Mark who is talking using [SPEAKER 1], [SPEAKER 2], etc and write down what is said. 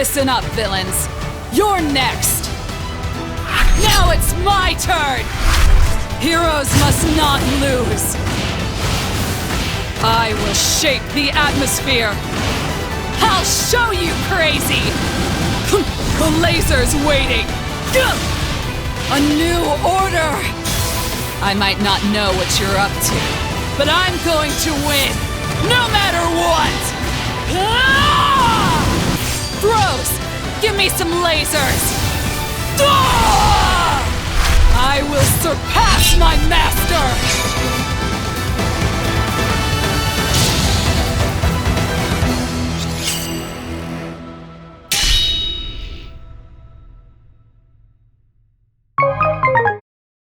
[SPEAKER 1] Listen up, villains. You're next. Now it's my turn! Heroes must not lose. I will shape the atmosphere. I'll show you crazy! The laser's waiting! A new order! I might not know what you're up to, but I'm going to win, no matter what! Throws! Give me some lasers! I will surpass my master!